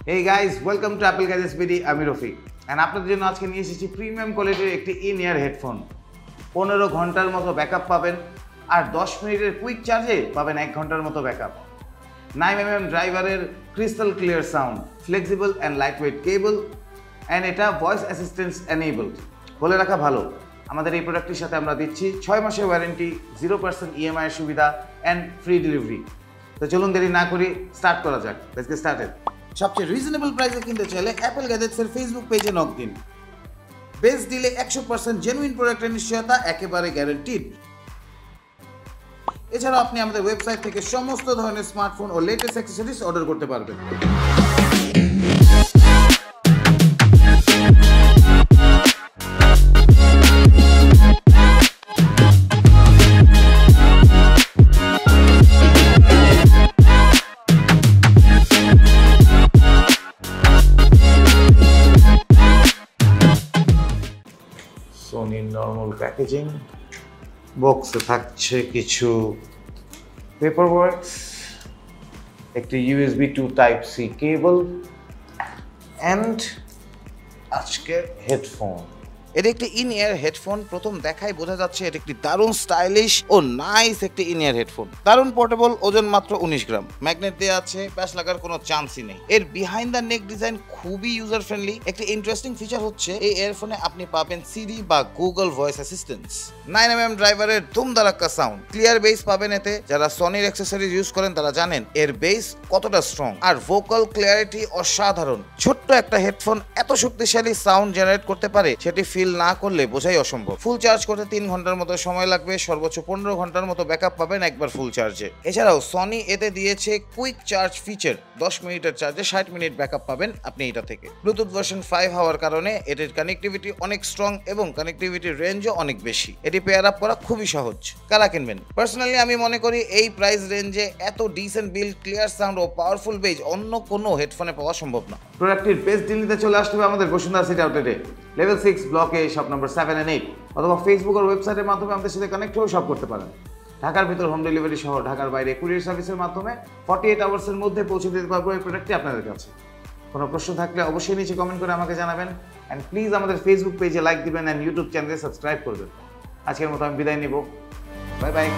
Hey guys, welcome to Apple Gadgets BD. আমি Rafiq and আপনাদের জন্য আজকে নিয়ে এসেছি প্রিমিয়াম কোয়ালিটির একটি ইন-ইয়ার হেডফোন। 15 ঘন্টার মতো ব্যাকআপ পাবেন আর 10 মিনিটের কুইক চার্জে পাবেন 1 ঘন্টার মতো ব্যাকআপ। 9mm ড্রাইভারের crystal clear sound, flexible and lightweight cable and এটা ভয়েস অ্যাসিস্ট্যান্স এনেবলড। বলে রাখা ভালো, আমাদের এই প্রোডাক্টটির সাথে আমরা দিচ্ছি 6 মাসের ওয়ারেন্টি, 0% EMI এর সুবিধা অ্যান্ড ফ্রি ডেলিভারি। তো চলুন দেরি না করি স্টার্ট করা যাক। Let's get started. সবচেয়ে রিজনেবল প্রাইসে কিনতে চাইলে অ্যাপল গ্যাজেটসের ফেসবুক পেজে নক দিন। বেস্ট ডিলে 100% জেনুইন প্রোডাক্টের নিশ্চয়তা একেবারে গ্যারান্টিড। এছাড়াও আপনি আমাদের ওয়েবসাইট থেকে সমস্ত ধরনের স্মার্টফোন ও লেটেস্ট অ্যাক্সেসরিজ অর্ডার করতে পারবেন। Sony নর্মাল প্যাকেজিং, বক্সে থাকছে কিছু পেপারওয়ার্কস, একটি USB 2 Type-C কেবল অ্যান্ড আজকের হেডফোন। এটা একটি ইন-ইয়ার হেডফোন। প্রথম দেখাই বোঝা যাচ্ছে এটা একটি দারুণ স্টাইলিশ ও নাইস একটি ইন-ইয়ার হেডফোন। দারুণ পোর্টেবল, ওজন মাত্র 19 গ্রাম। ম্যাগনেট দেওয়া আছে, প্যাচ লাগার কোনো চান্সই নেই। এর বিহাইন্ড দ্য নেক ডিজাইন খুবই ইউজার ফ্রেন্ডলি। একটি ইন্টারেস্টিং ফিচার হচ্ছে এই ইয়ারফোনে আপনি পাবেন সিরি বা গুগল ভয়েস অ্যাসিস্ট্যান্স। 9mm ড্রাইভারের ধুমধারাক্কা সাউন্ড, ক্লিয়ার বেস পাবেন এতে। যারা সনির অ্যাক্সেসরিজ ইউজ করেন তারা জানেন এর বেস কতটা স্ট্রং, আর ভোকাল ক্লিয়ারিটি অসাধারণ। ছোট্ট একটা হেডফোন এত শক্তিশালী সাউন্ড জেনারেট করতে পারে, সেটি ফিল না করলে বোঝাই অসম্ভব। ফুল চার্জ করতে 3 ঘন্টার মতো সময় লাগবে, সর্বোচ্চ 15 ঘন্টার মতো ব্যাকআপ পাবেন একবার ফুল চার্জে। এছাড়াও সনি এতে দিয়েছে কুইক চার্জ ফিচার, 10 মিনিটের চার্জে 60 মিনিট ব্যাকআপ পাবেন আপনি এটা থেকে। ব্লুটুথ ভার্সন 5 হওয়ার কারণে এটির কানেক্টিভিটি অনেক স্ট্রং এবং কানেক্টিভিটির রেঞ্জও অনেক বেশি। এটি পেয়ার আপ করা খুবই সহজ। কারা কিনবেন? পার্সোনালি আমি মনে করি এই প্রাইস রেঞ্জে এত dissent build, clear sound oh powerful base অন্য কোনো হেডফোনে পাওয়া সম্ভব না। প্রোডাক্টটির বেস্ট ডিলতে চলে আসতে হবে আমাদের বসুন্ধরা সিটি আউটলেটে, লেভেল 6 ব্লকে, শপ নম্বর 7 and 8, অথবা ফেসবুক আর ওয়েবসাইটের মাধ্যমে আমাদের সাথে কানেক্ট হয়ে শপ করতে পারেন। ঢাকার ভিতর হোম ডেলিভারি সহ ঢাকার বাইরে কুরিয়ার সার্ভিসের মাধ্যমে 48 আওয়ার্সের মধ্যে পৌঁছে দিতে পারবো এই প্রোডাক্টটি আপনাদের কাছে। কোনো প্রশ্ন থাকলে অবশ্যই নিচে কমেন্ট করে আমাকে জানাবেন অ্যান্ড প্লিজ আমাদের ফেসবুক পেজে লাইক দিবেন অ্যান্ড ইউটিউব চ্যানেলে সাবস্ক্রাইব করবেন। আজকের মতো আমি বিদায় নিব। Bye bye.